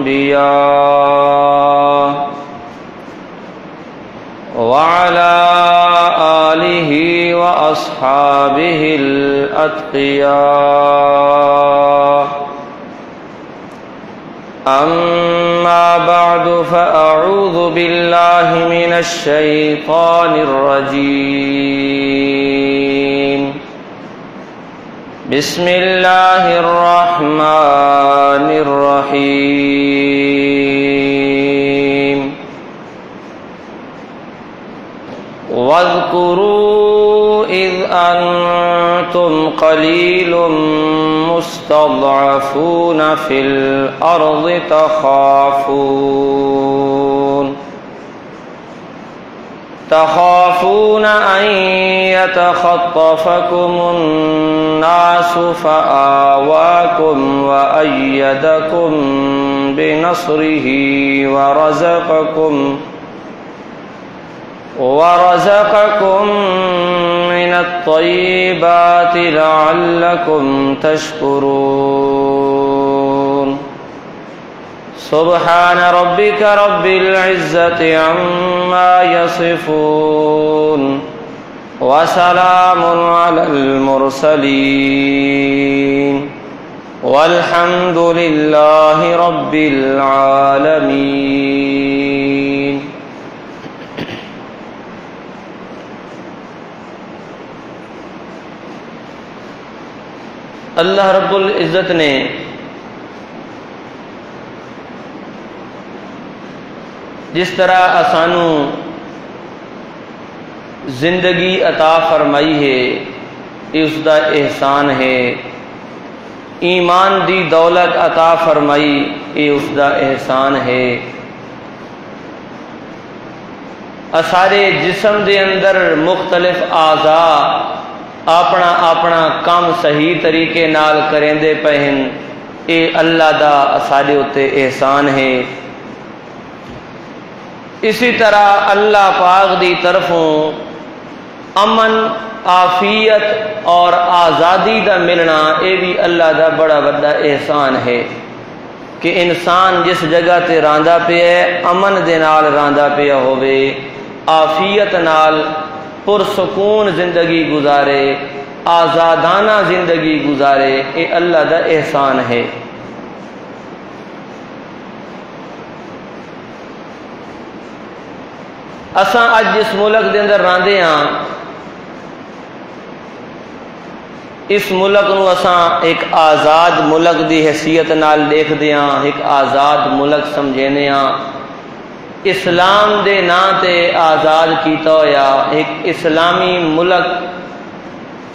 الأنبياء وعلى آله وأصحابه الأتقياء أما بعد فأعوذ بالله من الشيطان الرجيم بسم الله الرحمن الرحيم واذكروا إذ أنتم قليل مستضعفون في الأرض تخافون أن يتخطفكم الناس فآواكم وأيدكم بنصره ورزقكم من الطيبات لعلكم تشكرون سبحان ربك رب العزة عما يصفون وسلام على المرسلين والحمد لله رب العالمين. اللہ رب العزت نے جس طرح اسانو زندگی عطا فرمائی ہے یہ اس دا احسان ہے، ایمان دی دولت عطا فرمائی یہ اس دا احسان ہے، سارے جسم دے اندر مختلف اعضاء اپنا اپنا کام صحیح طریقے نال کریندے پہن اے اللہ دا سارے اتے احسان ہے۔ اسی طرح اللہ پاک دی طرفوں امن عافیت اور آزادی دا ملنا اے بھی اللہ دا بڑا بڑا احسان ہے کہ انسان جس جگہ تے راندا پیا ہے امن دے نال راندا پیا ہوئے، عافیت نال پرسکون زندگی گزارے، آزادانہ زندگی گزارے، اے اللہ دا احسان ہے۔ اساں اج جس ملک دے اندر راندے ہاں اس ملک نو اساں ایک آزاد ملک دی حیثیت نال دیکھدے ہاں، ایک آزاد ملک سمجھینے ہاں، اسلام دے نام تے آزاد کیتا ہویا ایک اسلامی ملک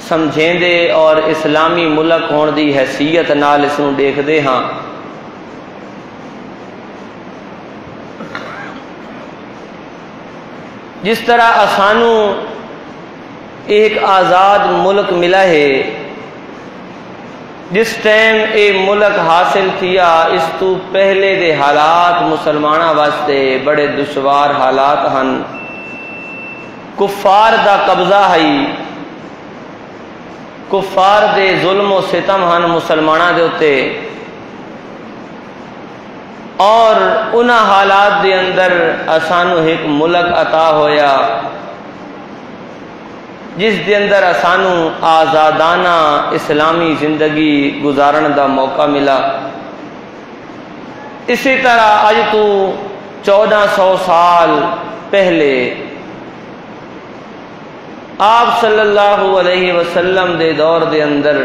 سمجھیندے اور اسلامی ملک ہون دی حیثیت نال اس نو دیکھدے ہاں۔ جس طرح اسانو ایک آزاد ملک ملا ہے، جس ٹائم اے ملک حاصل کیا اس تو پہلے دے حالات مسلمانہ واسطے بڑے دشوار حالات ہن، کفار دا قبضہ ہے، کفار دے ظلم و ستم ہن مسلمانہ دے اتے، اور انہا حالات دے اندر اسانو ایک ملک عطا ہویا جس دے اندر اسانو آزادانہ اسلامی زندگی گزارن دا موقع ملا۔ اسی طرح آج تو 1400 سال پہلے آپ صلی اللہ علیہ وسلم دے دور دے اندر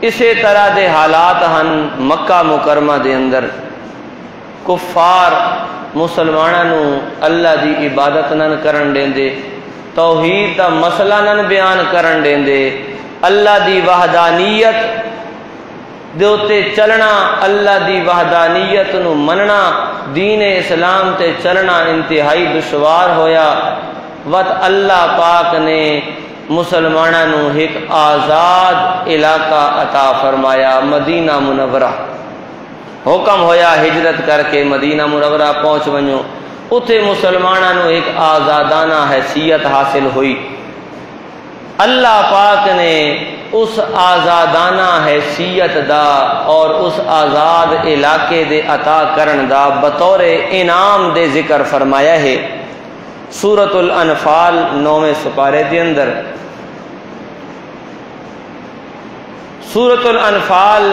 اسی طرح دے حالات ہن مکہ مکرمہ دے اندر، کفار مسلمانوں نو اللہ دی عبادت نن کرن دیندے، توحید دا مسئلہ نن بیان کرن دیندے، اللہ دی وحدانیت دے اتے چلنا، اللہ دی وحدانیت نو مننا، دین اسلام تے چلنا انتہائی دشوار ہویا، وقت اللہ پاک نے مسلمانوں نو ایک آزاد علاقہ عطا فرمایا، مدینہ منورہ، حکم ہویا ہجرت کر کے مدینہ منورہ پہنچ ونجو، اتھے مسلمانوں نو ایک آزادانہ حیثیت حاصل ہوئی۔ اللہ پاک نے اس آزادانہ حیثیت دا اور اس آزاد علاقے دے عطا کرن دا بطور انعام دے ذکر فرمایا ہے سورۃ الانفال 9ویں سپارے دے اندر۔ سورۃ الانفال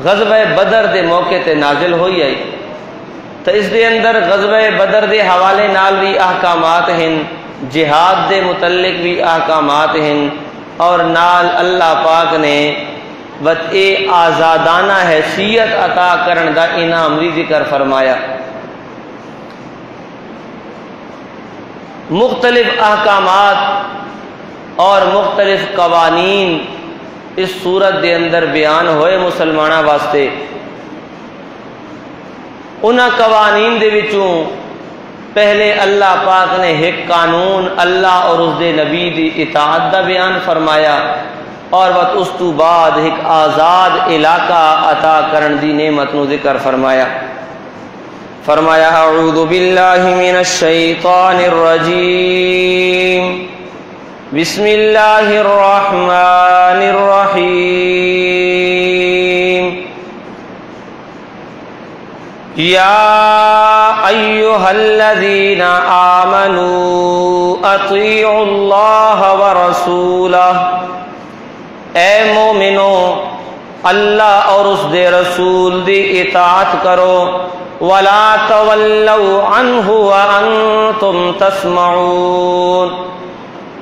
غزوہ بدر دے موقع تے نازل ہوئی ہے، تو اس دے اندر غزوہ بدر دے حوالے نال بھی احکامات ہیں، جہاد دے متعلق بھی احکامات ہیں، اور نال اللہ پاک نے اے آزادانہ حیثیت عطا کرن دا انعام بھی ذکر فرمایا۔ مختلف احکامات اور مختلف قوانین اس صورت دے اندر بیان ہوئے مسلمانہ واسطے۔ انہاں قوانین دے وچوں پہلے اللہ پاک نے ایک قانون اللہ اور اس دے نبی دی اطاعت دا بیان فرمایا، اور اس تو بعد ایک آزاد علاقہ عطا کرن دی نعمت نو ذکر فرمایا۔ فرمایا اعوذ باللہ من الشیطان الرجیم بسم اللہ الرحمن الرحیم یا ایہا الذین آمنوا اطیعوا اللہ ورسولہ، اے مومنو اللہ اور اس دے رسول دی اطاعت کرو، ولا تولوا عنہ وانتم تسمعون،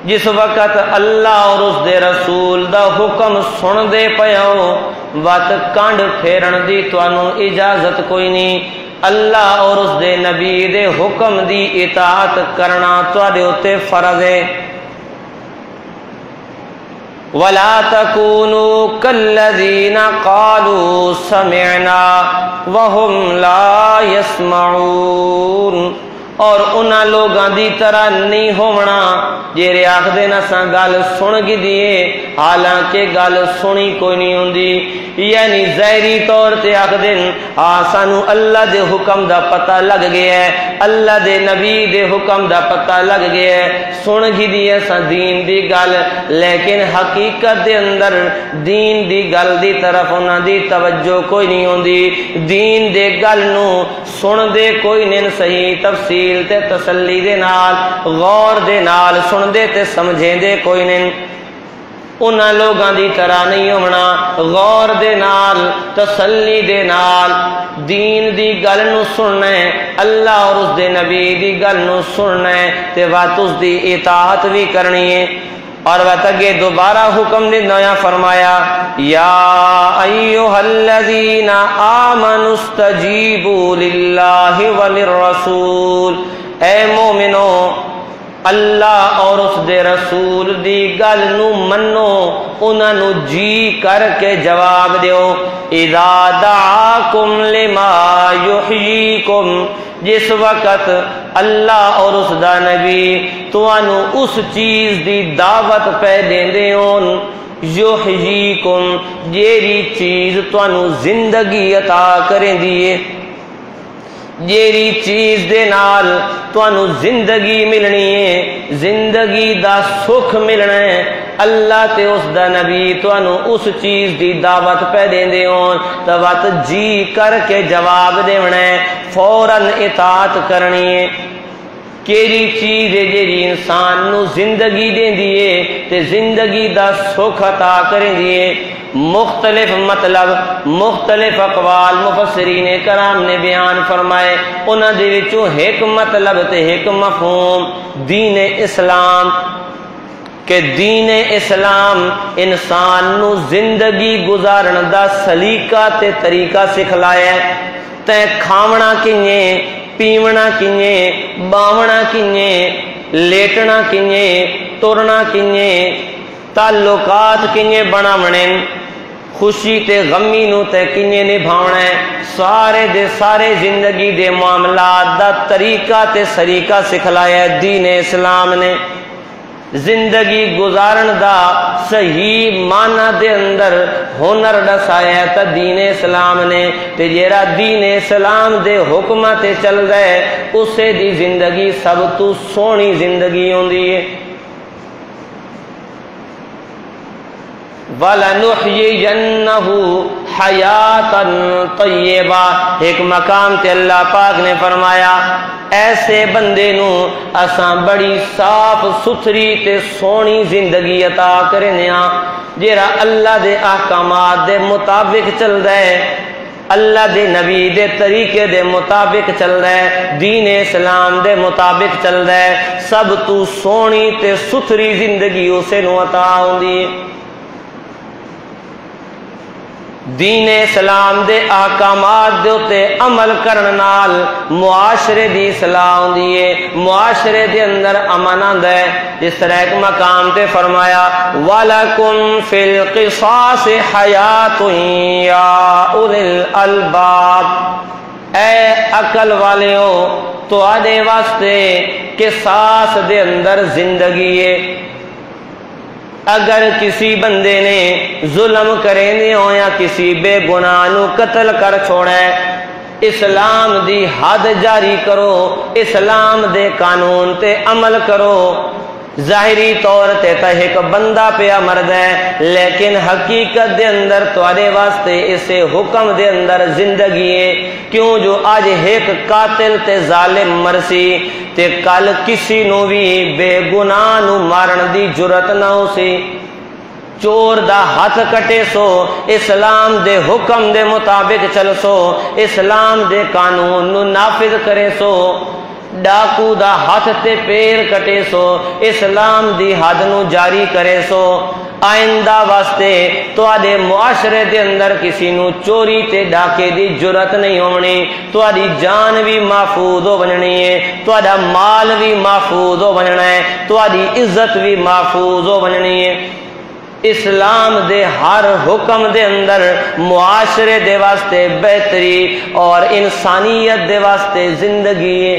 جس وقت اللہ اور اس دے رسول دا حکم سن دے پیو وات کانڈ پھیرن دی توانوں اجازت کوئی نہیں۔ اللہ اور اس دے نبی دے حکم دی اطاعت کرنا تواڈے اُتے فرض ہے۔ وَلَا تَكُونُوا كَالَّذِينَ قَالُوا سَمِعْنَا وَهُمْ لَا يَسْمَعُونَ، اور انہاں لوگاں دی طرح نہیں ہونا جیڑے آکھدے نہ سا گل سن گی دیے حالانکہ گل سنی کوئی نہیں ہوندی، یعنی ظاہری طور تے آکھدے سانو اللہ دے حکم دا پتہ لگ گیا ہے، اللہ دے نبی دے حکم دا پتہ لگ گیا ہے، سن گی دیے سا دین دی گل، لیکن حقیقت دے اندر دین دی گل دی طرف انہاں دی توجہ کوئی نہیں ہوندی، دین دے گل نو سن دے کوئی نہیں، صحیح تفصیل تے تسلی دے نال غور دے نال سن دے تے سمجھیں دے کوئی نہیں، انہاں لوگاں دی طرح نہیں ہونا، غور دے نال تسلی دے نال دین دی گل نو سننا ہے، اللہ اور اس دے نبی دی گل نو سننا ہے تے وات اس دی اطاعت بھی کرنی ہے۔ اور وقت اگے دوبارہ حکم نے نیا فرمایا یا ایھا الذین آمنوا استجیبوا للہ وللرسول، اے مومنو اللہ اور اس دے رسول دی گل نو منو، انہاں نو جی کر کے جواب دیو، اذا دعاکم لما یحییکم، جس وقت اللہ اور اس دا نبی توانو اس چیز دی دعوت پہ دیندے ہون، یحییکم جیڑی چیز توانو زندگی عطا کریں دیئے، جیڑی چیز دے نال توانو زندگی ملنی ہے، زندگی دا سکھ ملنا ہے، اللہ تے اس دا نبی توانو اس چیز دی دعوت پہ دیندے ہون تو وقت جی کر کے جواب دیونا ہے، فوراً اطاعت کرنی ہے۔ کیڑی چیز ہے جیڑی انسان نو زندگی دین دیئے تے زندگی دا سکھ عطا کریں دیئے؟ مختلف مطلب مختلف اقوال مفسرین کرام نے بیان فرمائے، انہاں دے وچوں ایک مطلب تے ایک مفہوم دین اسلام، کہ دین اسلام انسان نو زندگی گزارن دا سلیقہ تے طریقہ سکھلایا ہے، تے کھاونا کینے، پیونا کینے، باونا کینے، لیٹنا کینے، ٹرنا کینے، تعلقات کینے بناونے، خوشی تے غمی نو تے کینے نبھاونا ہے، سارے دے سارے زندگی دے معاملات دا طریقہ تے سلیقہ سکھلایا ہے دین اسلام نے۔ زندگی گزارن دا صحیح معنی دے اندر ہنر دسایا ہے تا دین اسلام نے، تے جیڑا دین اسلام دے حکمہ تے چل گئے اسے دی زندگی سب تو سونی زندگی ہوندی ہے۔ وَلَنُحْيِيَنَّهُ حَيَاتًا طَيِّبَةً۔ ایک مقام تے اللہ پاک نے فرمایا ایسے بندے نو اساں بڑی صاف ستھری تے سونی زندگی عطا کرنے ہاں جیڑا اللہ دے احکامات دے مطابق چل رہا ہے، اللہ دے نبی دے طریقے دے مطابق چل رہا ہے، دین اسلام دے مطابق چل رہا ہے، سب تو سونی تے ستھری زندگی اسے نو عطا ہوندی ہے۔ دین اسلام دے احکامات دے اتے عمل کرن نال معاشرے دی اصلاح ہوندی ہے، معاشرے دے اندر امن آندا ہے۔ جس طرح ایک مقام تے فرمایا وَلَكُمْ فِي الْقِصَاصِ حَيَاتٌ يَا أُولِي الْأَلْبَابِ، اے عقل والیو تواڈے واسطے قصاص دے اندر زندگی ہے۔ اگر کسی بندے نے ظلم کرے ہو یا کسی بے گناہ نو قتل کر چھوڑے، اسلام دی حد جاری کرو، اسلام دے قانون تے عمل کرو۔ ظاہری طور تے تا ایک بندہ پیا مرد ہے، لیکن حقیقت دے اندر تواڈے واسطے اسے حکم دے اندر زندگی ہے۔ کیوں جو آج ایک قاتل تے ظالم مرسی تے کل کسی نو بھی بے گناہ نو مارن دی جرت نہ ہو سی۔ چور دا ہاتھ کٹے سو اسلام دے حکم دے مطابق چل سو، اسلام دے قانون نو نافذ کرے سو۔ ڈاکو دا ہاتھ تے پیر کٹے سو اسلام دی حد نو جاری کرے سو۔ آئندہ واسطے تواڈے معاشرے دے اندر کسی نو چوری تے ڈاکے دی جرت نہیں ہونی، تواڈی جان بھی محفوظ ہو بننی ہے، تواڈا مال بھی محفوظ ہو بننا ہے، تواڈی عزت بھی محفوظ ہو بننی ہے۔ اسلام دے ہر حکم دے اندر معاشرے دے واسطے بہتری اور انسانیت دے واسطے زندگی ہے۔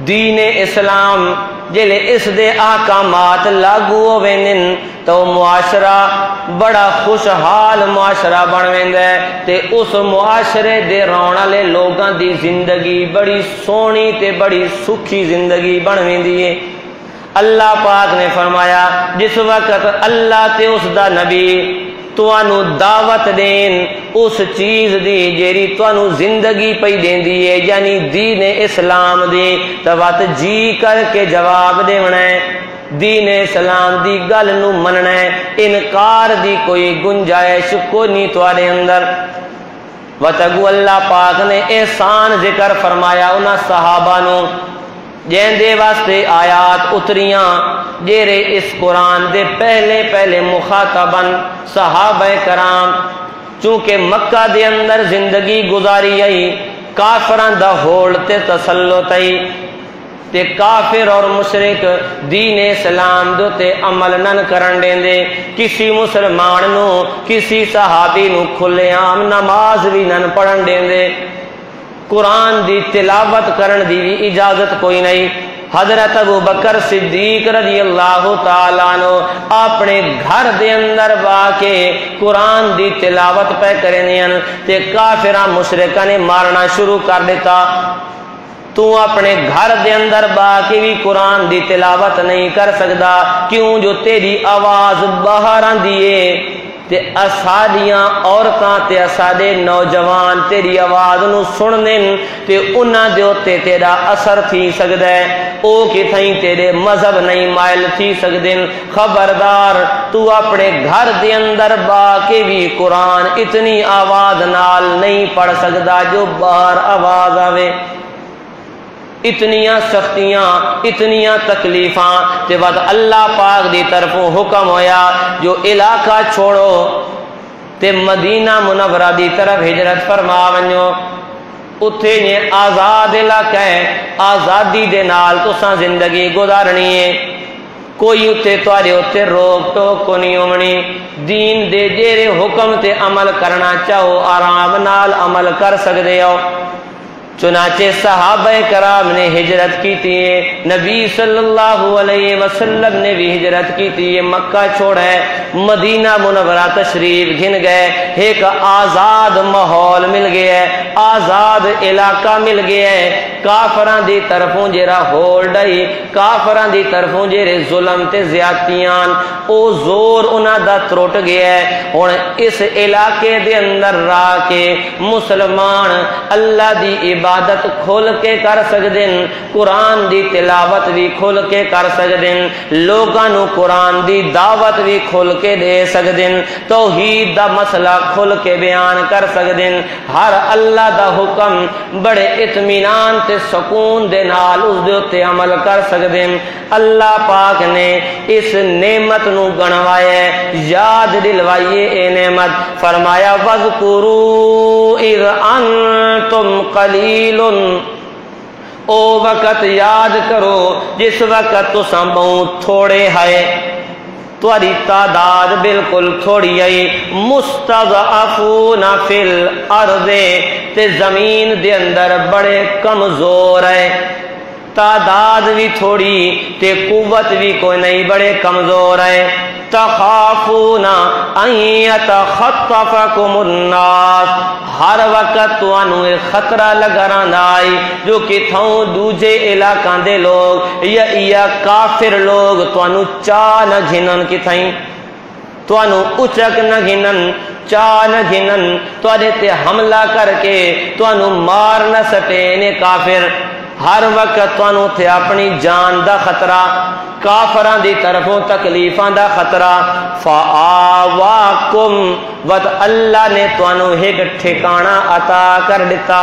دین اسلام جلے اس دے احکامات لاگو ہوویں تو معاشرہ بڑا خوشحال معاشرہ بن ویندا ہے تے اس معاشرے دے رہن والے لوگاں دی زندگی بڑی سونی تے بڑی سکھی زندگی بن ویندی ہے۔ اللہ پاک نے فرمایا جس وقت اللہ تے اس دا نبی توانو دعوت دین اس چیز دی جیری توانو زندگی پئی دیندی ہے یعنی دین اسلام دی تو بات جی کر کے جواب دینا ہے، دین اسلام دی گل نو مننا ہے، انکار دی کوئی گنجائش کوئی نہیں تواڈے اندر۔ وتگو اللہ پاک نے احسان ذکر فرمایا انہاں صحابہ نو جن دے واسطے آیات اتریاں جیرے اس قرآن دے پہلے مخاطباً صحابہ کرام چونکہ مکہ دے اندر زندگی گزاری آئی، کافران دا ہول تے تسلط آئی تے کافر اور مشرک دین اسلام دو تے عمل نن کرن دیندے، کسی مسلمان نو کسی صحابی نو کھلے عام نماز بھی نن پڑھن دیندے، قرآن دی تلاوت کرن دی بھی اجازت کوئی نہیں۔ حضرت ابو بکر صدیق رضی اللہ تعالیٰ عنہ اپنے گھر دے اندر با کے قرآن دی تلاوت پہ کرنے تے کافراں مشرکاں نے مارنا شروع کر دیتا۔ تو اپنے گھر دے اندر با کے بھی قرآن دی تلاوت نہیں کر سکتا، کیوں جو تیری آواز باہر آندی ہے تے اساڈیاں عورتاں تے اساڈے نوجوان تیری آواز نو سنن تے انہاں دے اوتے تیرا اثر تھی سکدا ہے، او کتھائیں تیرے مذہب نہیں مائل تھی سکدن۔ خبردار تو اپنے گھر دے اندر با کے بھی قرآن اتنی آواز نال نہیں پڑھ سکدا جو باہر آواز آوے۔ اتنیاں سختیاں اتنیاں تکلیفاں تے بعد اللہ پاک دی طرفوں حکم ہویا جو علاقہ چھوڑو تے مدینہ منورہ دی طرف ہجرت فرما ونجو، اتھے یہ آزاد علاقہ ہے، آزادی دے نال تساں زندگی گزارنی ہے، کوئی اتھے توارے اتھے روک ٹوک کو نہیں ہونی، دین دے جیرے حکم تے عمل کرنا چاہو آرام نال عمل کر سکتے ہو۔ چنانچہ صحابہ کرام نے ہجرت کی تھی، نبی صلی اللہ علیہ وسلم نے بھی ہجرت کی تھی، مکہ چھوڑے مدینہ منورہ تشریف گھن گئے، ایک آزاد ماحول مل گیا ہے، آزاد علاقہ مل گیا ہے، کافراں دی طرفوں جیڑا ہولڈ ہے کافراں دی طرفوں جیڑے ظلم تے زیادتیاں او زور انہاں دا ترٹ گیا ہے ہن اس علاقے دے اندر راہ کے مسلمان اللہ دی عبادت کھول کے کر سکدے ہیں قرآن دی تلاوت بھی کھول کے کر سکدے ہیں لوگاں نو قرآن دی دعوت بھی کھول کے دے سکدے ہیں توحید دا مسئلہ کھول کے بیان کر سکدے ہیں ہر اللہ دا حکم بڑے اطمینان تے سکون دے نال اس دے تے عمل کر سکدے ہیں اللہ پاک نے اس نعمت نو گنوایا ہے یاد دلوائیے اے نعمت فرمایا وَذْكُرُوا اِذْ أَنْتُمْ قَلِيلٌ او وقت یاد کرو جس وقت تساں بہت تھوڑے ہے تہاڈی تعداد بالکل تھوڑی ہے مستضعفون فی الارض تے زمین دے اندر بڑے کمزور ہے تعداد بھی تھوڑی تے قوت بھی کوئی نہیں بڑے کمزور ہے تخافون ان یتخطفکم الناس ہر وقت تانوں یہ خطرہ لگا رہندا ہے جو کہ تھوں دوجے علاقاں دے لوگ یا کافر لوگ تانوں چاہ نہ گھنن کتھائیں تانوں اچک نہ گھنن چاہ نہ گھنن تواڈے تے حملہ کر کے تانوں مار نہ سٹے کافر ہر وقت تانوں تے اپنی جان دا خطرہ کافراں دی طرفوں تکلیفاں دا خطرہ فآواکم وت اللہ نے تانوں ایک ٹھکانہ عطا کر دیتا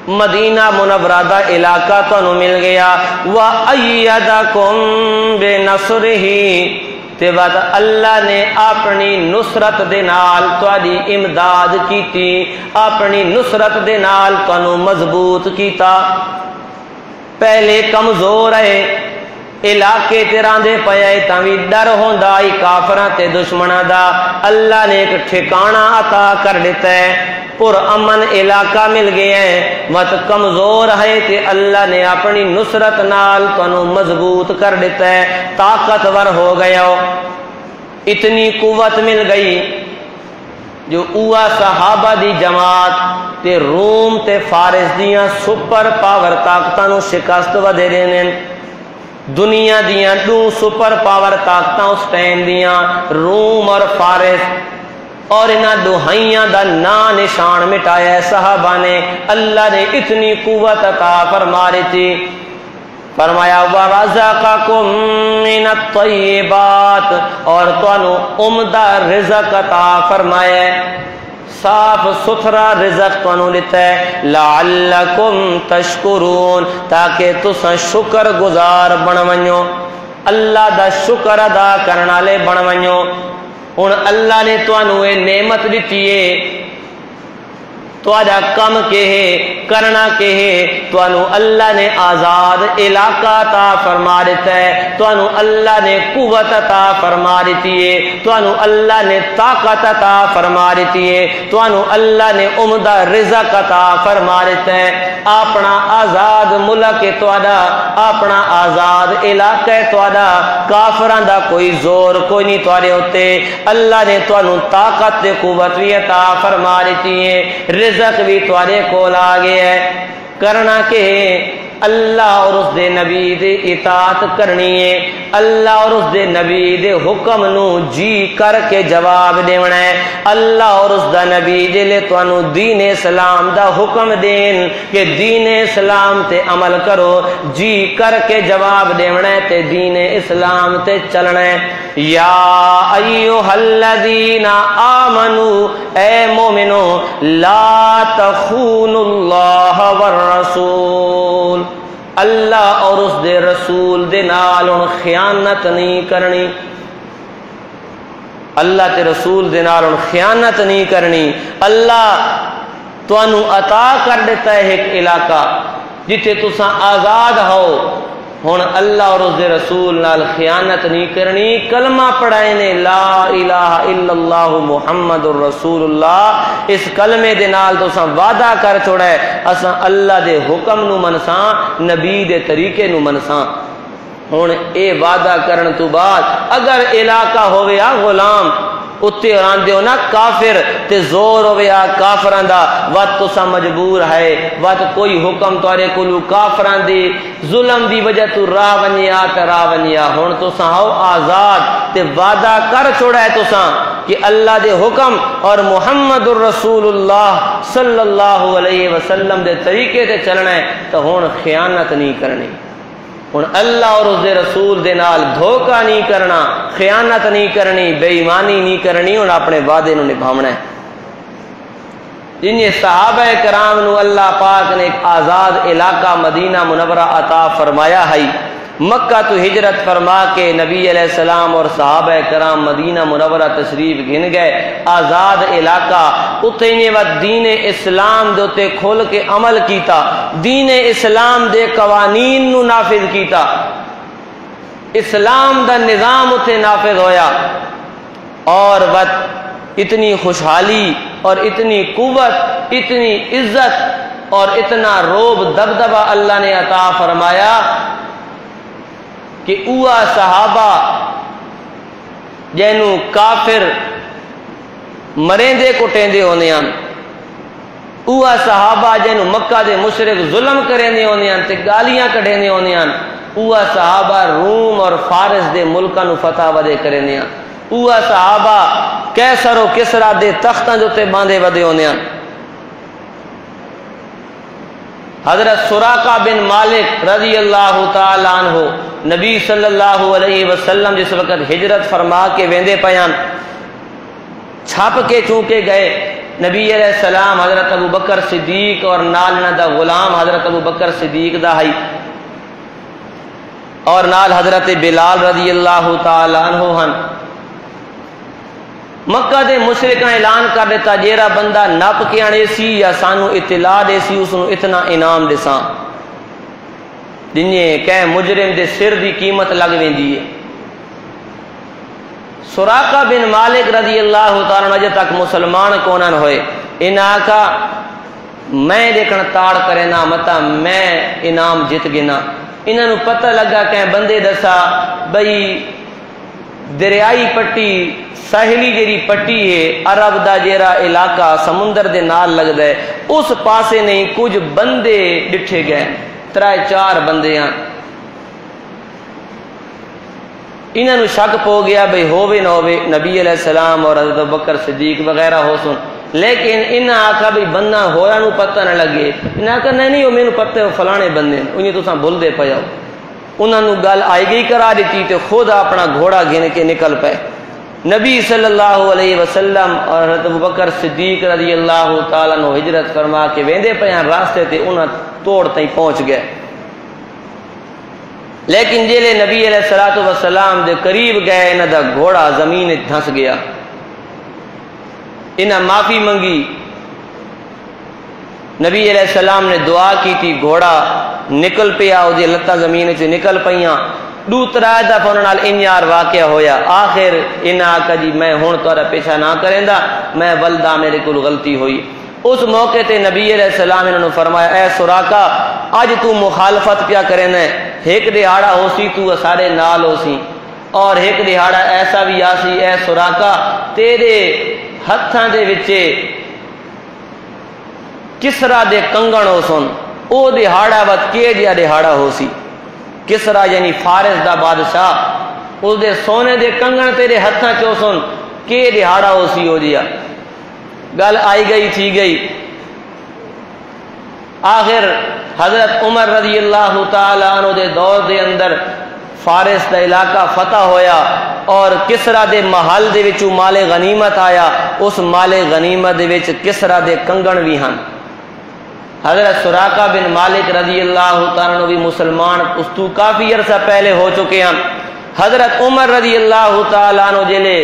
مدینہ منورہ دا علاقہ تانوں مل گیا وَأَيَّدَكُمْ بِنَصْرِهِ تے بعد اللہ نے اپنی نصرت دے نال تواڈی امداد کیتی اپنی نصرت دے نال تانوں مضبوط کیتا پہلے کمزور ہے علاقے تیران دے پائے تاوی ڈر ہوندا ای کافراں تے دشمناں دا اللہ نے ایک ٹھکانہ عطا کر دیتا ہے پر امن علاقہ مل گیا ہے مت کمزور ہے تے اللہ نے اپنی نصرت نال تانوں مضبوط کر دیتا ہے طاقتور ہو گیا ہو اتنی قوت مل گئی جو اوہ صحابہ دی جماعت تے روم تے فارس دیاں سپر پاور طاقتاں نو شکست ودے دینے دنیا دیاں دو سپر پاور طاقتاں اس ٹائم دیاں روم اور فارس اور انہاں دوہائیاں دا نا نشان مٹایا ہے صحابہ نے اللہ نے اتنی قوت عطا فرما رہی تھی فرمایا وَرَزَقَكُم مِّنَ الطَّيِّبَاتِ اور تانوں عمدہ رزق عطا فرمایا ہے صاف ستھرا رزق تانوں دیتا ہے لعلکم تشکرون تاکہ تساں شکر گزار بن ونجو اللہ دا شکر ادا کرن والے بن ونجو ہن اللہ نے تانوں یہ نعمت دیتی ہے تواڈا کم کہ ہے کرنا کہ ہے تانوں اللہ نے آزاد علاقہ عطا فرما دیتا ہے تانوں اللہ نے قوت عطا فرما دیتی ہے تانوں اللہ نے طاقت عطا فرما دیتی ہے تانوں اللہ نے عمدہ رزق عطا فرما دیتا ہے اپنا آزاد ملک ہے تواڈا اپنا آزاد علاقہ ہے تواڈا کافراں دا کوئی زور کوئی نہیں تواڈے اوتے اللہ نے تانوں طاقت تے قوت بھی عطا فرما دیتی ہے رزق بھی تواڈے کول آ گیا ہے کرنا کہ اللہ اور اس دے نبی دے اطاعت کرنی ہے اللہ اور اس دے نبی دے حکم نو جی کر کے جواب دینا ہے اللہ اور اس دا نبی دے لے تانوں دین اسلام دا حکم دین کہ دین اسلام تے عمل کرو جی کر کے جواب دینا ہے تے دین اسلام تے چلنا ہے یا ایھا الذین آمنو اے مومنو لا تخونوا اللہ والرسول اللہ اور اس دے رسول دے نال خیانت نہیں کرنی اللہ تے رسول دے نال خیانت نہیں کرنی اللہ تانوں عطا کر دیتا ہے ایک علاقہ جتے تساں آزاد ہو ہن اللہ اور اس دے رسول نال خیانت نہیں کرنی کلمہ پڑھائے نے لا الہ الا اللہ محمد الرسول اللہ اس کلمے دے نال تساں وعدہ کر چھوڑا ہے اساں اللہ دے حکم نو منساں نبی دے طریقے نو منساں ہن اے وعدہ کرن تو بعد اگر علاقہ ہوے غلام اتنے آندے ہو نا کافر تے زور ہویا کافران دا وقت تسا مجبور ہے وقت کوئی حکم تارے کلو کافران دی ظلم دی وجہ تو راہ ونیا تے راہ ونیا ہون تسا ہو آزاد تے وعدہ کر چھوڑا ہے تسا کہ اللہ دے حکم اور محمد الرسول اللہ صلی اللہ علیہ وسلم دے طریقے تے چلنا ہے تو ہون خیانت نہیں کرنی ہن اللہ اور اس دے رسول دے نال دھوکہ نہیں کرنا خیانت نہیں کرنی بے ایمانی نہیں کرنی اور اپنے وعدے نو نبھاونا ہے جن صحابہ کرام نو اللہ پاک نے ایک آزاد علاقہ مدینہ منورہ عطا فرمایا ہے مکہ تو ہجرت فرما کے نبی علیہ السلام اور صحابہ کرام مدینہ منورہ تشریف گھن گئے آزاد علاقہ اتنے وقت دین اسلام دے تے کھول کے عمل کیتا دین اسلام دے قوانین نو نافذ کیتا اسلام دا نظام اتنے نافذ ہویا اور وقت اتنی خوشحالی اور اتنی قوت اتنی عزت اور اتنا روب دبدبہ اللہ نے عطا فرمایا کہ اوہ صحابہ جینو کافر مرندے کٹیندے ہونے ہیں اوہ صحابہ جینو مکہ دے مشرک ظلم کریندے ہونے ہیں تے گالیاں کٹیندے ہونے ہیں اوہ صحابہ روم اور فارس دے ملکاں نو فتح ودے کریندے ہیں اوہ صحابہ کیسر و کسرا دے تختاں جو تے باندھے ودے ہونے ہیں حضرت سراقہ بن مالک رضی اللہ تعالیٰ عنہ نبی صلی اللہ علیہ وسلم جس وقت ہجرت فرما کے ویندے پیان چھپ کے چونکے گئے نبی علیہ السلام حضرت ابو بکر صدیق اور نالنا دا غلام حضرت ابو بکر صدیق دا ہے اور نال حضرت بلال رضی اللہ تعالیٰ عنہ ہن مکہ دے مشرکاں اعلان کر دیتا جیرا بندہ نپ کے آنے سی یا سانو اطلاع دے سی اس نو اتنا انعام دے ساں جنہیں کہیں مجرم دے سر دی قیمت لگ ویندی ہے سراقہ بن مالک رضی اللہ تعالیٰ عنہ تک مسلمان کونن ہوئے انہاں کا میں دیکھن تاڑ کرے نا متا میں انعام جت گنا انہاں نو پتہ لگا کہ بندے دسا بھئی دریائی پٹی ساحلی جیری پٹی ہے عرب دا جیرا علاقہ سمندر دے نال لگ دے اس پاسے نہیں کچھ بندے ڈٹھے گئے 3-4 بندے ہیں انہوں نے شک پو گیا بھئی ہووے نہ ہووے نبی علیہ السلام اور حضرت بکر صدیق وغیرہ ہو سن لیکن انہاں آکھا بھئی بندہ ہویا نو پتہ نہ لگے انہاں آکھا نہیں ہو میں نو پتہ ہو فلانے بندے انہیں تو ساں بھول دے پیا انہوں نے گل آئی گئی کرا دیتی تو خود اپنا گھوڑا گھن کے نکل پے نبی صلی اللہ علیہ وسلم اور حضرت ابوبکر صدیق رضی اللہ تعالیٰ عنہ ہجرت فرما کے ویندے پیاں راستے تے انہاں توڑ تائیں پہنچ گئے لیکن جیلے نبی علیہ السلام دے قریب گئے انہاں دا گھوڑا زمین دھنس گیا انہاں معافی منگی نبی علیہ السلام نے دعا کی تھی گھوڑا نکل پیا او دی لتاں زمین سے نکل پیاں دوسرا دفعہ نال انیار واقعہ ہویا آخر انہاں کا جی میں ہون تورا پیچھا نہ کریندا میں ولدا میرے کول غلطی ہوئی اس موقع تے نبی علیہ السلام انہوں نے فرمایا اے سراقہ آج تو مخالفت پیا کرنا ہے ایک دہاڑا ہو سی تو سارے نال ہو سی اور ایک دہاڑا ایسا بھی آسی اے سراقہ تیرے ہتھاں دے وچے کسرا دے کنگن ہو سن او دہاڑا وقت کے جیا دہاڑا ہو سی کسرا یعنی فارس دا بادشاہ اس دے سونے دے کنگن تیرے ہتھاں چو سن کے دہاڑا ہو سی ہو دیا گل آئی گئی تھی گئی آخر حضرت عمر رضی اللہ تعالیٰ عنہ دے دور دے اندر فارس دا علاقہ فتح ہویا اور کسرا دے محل دے وچوں مال غنیمت آیا اس مال غنیمت دے وچ کسرا دے کنگن بھی ہن حضرت سراقہ بن مالک رضی اللہ تعالیٰ عنہ بھی مسلمان اس تو کافی عرصہ پہلے ہو چکے ہیں حضرت عمر رضی اللہ تعالیٰ عنہ جلے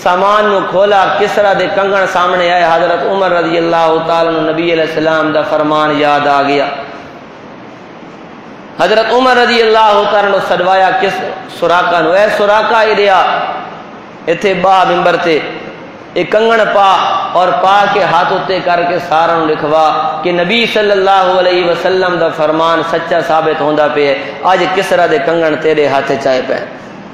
سامان نو کھولا کسرا دے کنگن سامنے آئے حضرت عمر رضی اللہ تعالیٰ عنہ نبی علیہ السلام دا فرمان یاد آ گیا حضرت عمر رضی اللہ تعالیٰ عنہ صدوایا کس سراقہ نو اے سراقہ ایریا ایتھے با ممبر تے ایک کنگن پا اور پا کے ہاتھ اتے کر کے سارا لکھوا کہ نبی صلی اللہ علیہ وسلم دا فرمان سچا ثابت ہوندا پہ ہے آج کسرا دے کنگن تیرے ہاتھ چائے پہ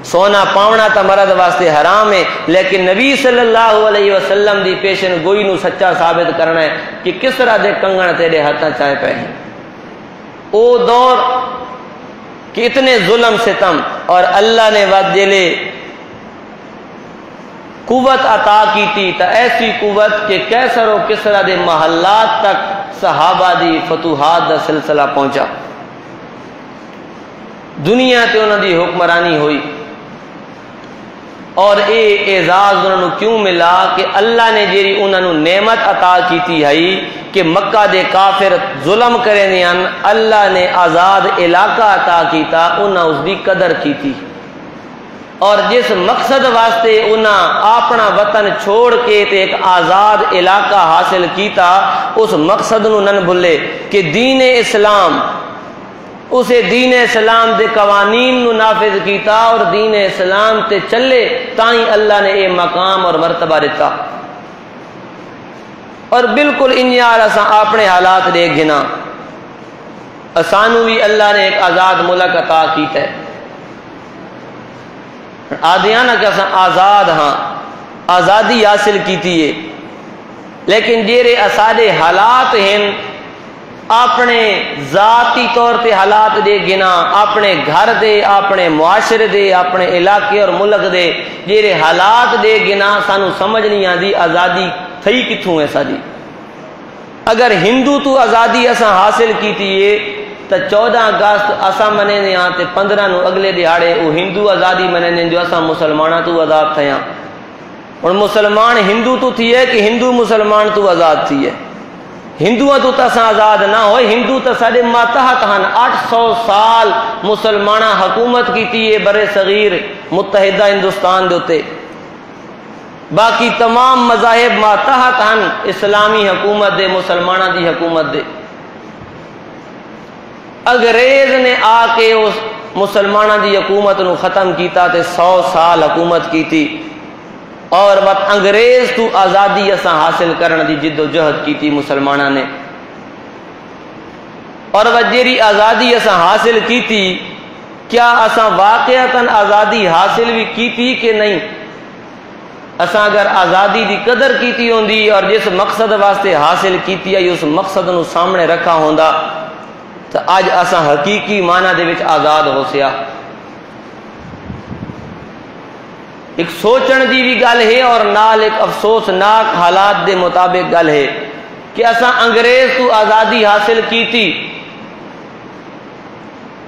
سونا پاونا تا مرد واسطے حرام ہے، لیکن نبی صلی اللہ علیہ وسلم دی پیشن گوئی نو سچا ثابت کرنا ہے کہ کس طرح دے کنگن تیرے ہاتھاں چائے پہ ہیں۔ او دور کہ اتنے ظلم ستم، اور اللہ نے وجلے قوت عطا کی تھی، تا ایسی قوت کہ کیسر و کسرا دے محلات تک صحابہ دی فتوحات دا سلسلہ پہنچا، دنیا تے انہوں دی حکمرانی ہوئی۔ اور اے اعزاز انہوں کیوں ملا کہ اللہ نے جیری انہوں نعمت عطا کی تھی ہے کہ مکہ دے کافر ظلم کریں دیان، اللہ نے آزاد علاقہ عطا کیتا، انہوں اس دی قدر کی تھی، اور جس مقصد واسطے انہاں اپنا وطن چھوڑ کے تے ایک آزاد علاقہ حاصل کیتا، اس مقصد نو نن بھلے کہ دین اسلام، اسے دین اسلام دے قوانین نو نافذ کیتا اور دین اسلام تے چلے، تائیں اللہ نے اے مقام اور مرتبہ دیتا۔ اور بالکل انجار اساں اپنے حالات دیکھ گنا، اسانو بھی اللہ نے ایک آزاد ملک عطا کیتا ہے، آدھیانا کہ اساں آزاد ہاں، آزادی حاصل کیتی ہے، لیکن جیرے اسادے حالات ہیں، اپنے ذاتی طور تے حالات دے گنا، اپنے گھر دے، اپنے معاشرے دے، اپنے علاقے اور ملک دے جیرے حالات دے گنا، سانو سمجھ نہیں آدھی آزادی تھئی کتھوں ہے ساری۔ اگر ہندو تو آزادی اساں حاصل کیتی ہے تو 14 اگست اساں منے نے آتے 15 نو اگلے دہاڑے وہ ہندو آزادی منے نے جو اساں مسلمانہ تو آزاد تھیاں، اور مسلمان ہندو تو تھی ہے کہ ہندو مسلمان تو آزاد تھی ہے، ہندو تو تساں آزاد نہ ہوئے، ہندو تو ساڑے ماتحت ہن 800 سال مسلمانہ حکومت کیتی ہے بر صغیر متحدہ ہندوستان دوتے، باقی تمام مذاہب ماتحت ہن اسلامی حکومت دے، مسلمانہ دی حکومت دے۔ انگریز نے آ کے اس مسلمانہ دی حکومت نو ختم کیتا تے 100 سال حکومت کیتی، اور وقت انگریز تو آزادی اساں حاصل کرنے دی جد و جہد کی تھی مسلمانہ نے، اور وجیری آزادی اساں حاصل کی تھی، کیا اساں واقعتاً آزادی حاصل بھی کی تھی کہ نہیں؟ اساں اگر آزادی دی قدر کی تھی ہوندی اور جس مقصد واسطے حاصل کی تھی ہے اس مقصد نو سامنے رکھا ہوندا تو آج اساں حقیقی معنی دے وچ آزاد ہو سیا۔ ایک سوچن دی بھی گل ہے اور نال ایک افسوسناک حالات دے مطابق گل ہے کہ اساں انگریز تو آزادی حاصل کی تھی،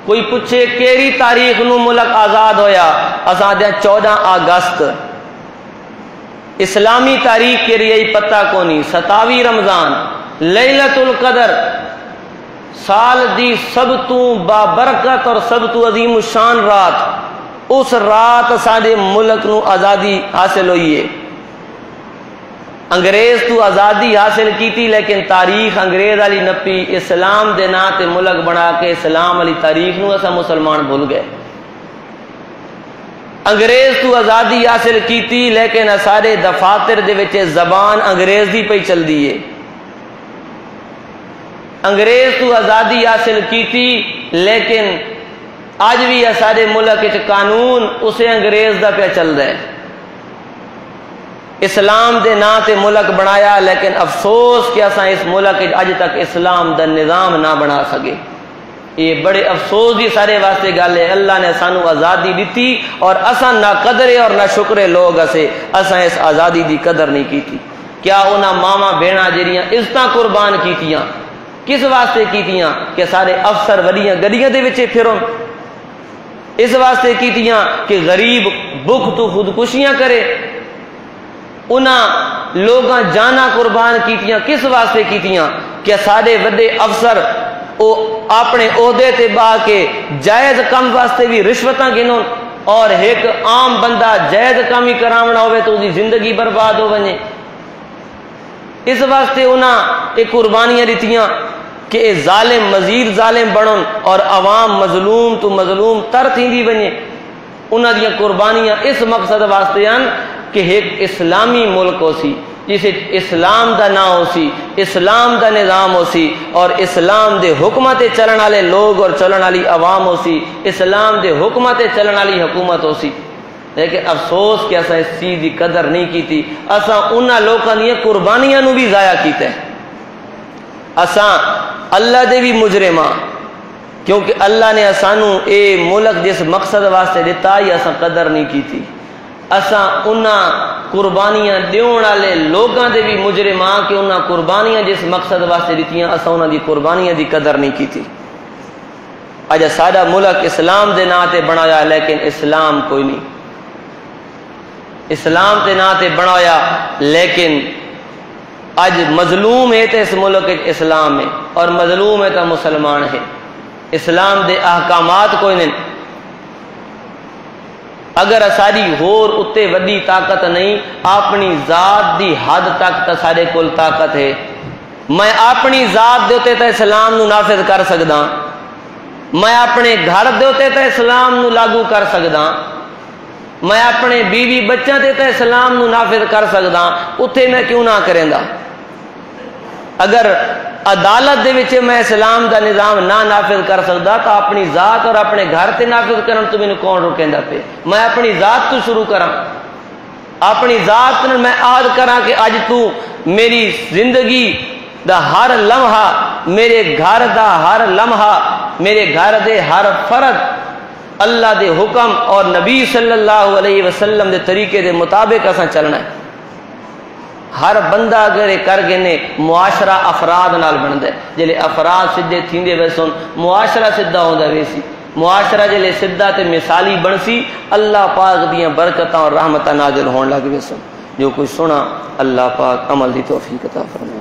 کوئی پوچھے کیڑی تاریخ نو ملک آزاد ہویا، اساں دے 14 اگست، اسلامی تاریخ کے لیے پتہ کونی، 27 رمضان لیلۃ القدر، سال دی سب تو بابرکت اور سب تو عظیم الشان رات، اس رات سارے ملک نو آزادی حاصل ہوئی ہے۔ انگریز تو آزادی حاصل کی تھی لیکن تاریخ انگریز والی نپی، اسلام دے نام تے ملک بنا کے اسلام والی تاریخ نو اسا مسلمان بھول گئے۔ انگریز تو آزادی حاصل کی تھی لیکن سارے دفاتر دے وچ زبان انگریز دی پئی چل دی ہے۔ انگریز تو آزادی حاصل کی تھی لیکن آج بھی سارے ملک وچ قانون اسے انگریز دا پہ چل رہا ہے۔ اسلام دے نام تے ملک بنایا لیکن افسوس کہ اساں اس ملک اج تک اسلام دا نظام نہ بنا سکے، یہ بڑے افسوس دی سارے واسطے گل ہے۔ اللہ نے سانو آزادی دیتی اور اساں نہ قدرے اور نہ شکرے لوگ اساں اس آزادی دی قدر نہیں کیتی۔ کیا انہاں ماما بہنا جڑیاں عزتاں قربان کیتیاں کس واسطے کیتیاں کہ سارے افسر وڈیاں گڈیاں دے وچ پھرون، اس واسطے کیتیاں کہ غریب بھوک تو خودکشیاں کرے؟ انہاں لوگاں جانا قربان کیتیاں کس واسطے کیتیاں کہ سارے وڈے افسر او اپنے عہدے تے با کے جائز کم واسطے بھی رشوتاں گنون، اور ایک عام بندہ جائز کام ہی کراونا ہوئے تو دی زندگی برباد ہو ونجے۔ اس واسطے انہاں ایک قربانیاں دیتیاں کہ اے ظالم مزید ظالم بنن اور عوام مظلوم تو مظلوم تر تھیندی ونجے۔ انہاں دیاں قربانیاں اس مقصد واسطے ہیں کہ ایک اسلامی ملک ہو سی، جسے اسلام دا نام ہو سی، اسلام دا نظام ہو سی، اور اسلام دے حکمت چلن والے لوگ اور چلن والی عوام ہو سی، اسلام دے حکمت چلن والی حکومت ہو سی۔ لیکن افسوس کہ اساں اس چیز کی قدر نہیں کیتی، اساں انہاں لوکاں دی قربانیاں نو بھی ضائع کیتا ہے۔ اساں اللہ دے بھی مجرم ہاں، کیونکہ اللہ نے اسانو اے ملک جس مقصد واسطے دیتا ہی اساں قدر نہیں کیتی۔ اساں انہاں قربانیاں دیون والے لوگاں دے بھی مجرم ہاں کہ انہاں قربانیاں جس مقصد واسطے دتیاں اساں انہاں دی قربانیاں دی قدر نہیں کیتی۔ اج ساڈا ملک اسلام دے نام تے بنایا لیکن اسلام کوئی نہیں، اسلام تے نام تے بنایا لیکن اج مظلوم ہے تے اس ملک اسلام ہے اور مظلوم ہے تو مسلمان ہے۔ اسلام دے احکامات کوئی نہیں۔ اگر ساری ہور اتے وڈی طاقت نہیں، اپنی ذات دی حد تک تا سارے کول طاقت ہے۔ میں اپنی ذات دے اتے تا اسلام نو نافذ کر سکدا، میں اپنے گھر دے اتے تا اسلام نو لاگو کر سکدا، میں اپنے بیوی بچوں تے تا اسلام نو نافذ کر سکدا، اتھے میں کیوں نہ کریندا؟ اگر عدالت دے وچ میں اسلام دا نظام نہ نافذ کر سکدا تو اپنی ذات اور اپنے گھر تے نافذ کرن تو مینوں کون روکیندا پے؟ میں اپنی ذات تو شروع کراں، اپنی ذات نال میں عہد کراں کہ اج تو میری زندگی دا ہر لمحہ، میرے گھر دا ہر لمحہ، میرے گھر دے ہر فرد اللہ دے حکم اور نبی صلی اللہ علیہ وسلم دے طریقے دے مطابق اساں چلنا ہے۔ ہر بندہ اگر کر گنے معاشرہ افراد نال بندا ہے، جلے افراد سدھے تھیندے ویسن معاشرہ سدھا ہوندا ویسی، معاشرہ جلے سدھا تے مثالی بنسی اللہ پاک دیاں برکتاں اور رحمتاں نازل ہون لگ ویسن۔ جو کوئی سنا اللہ پاک عمل دی توفیق عطا فرمائے۔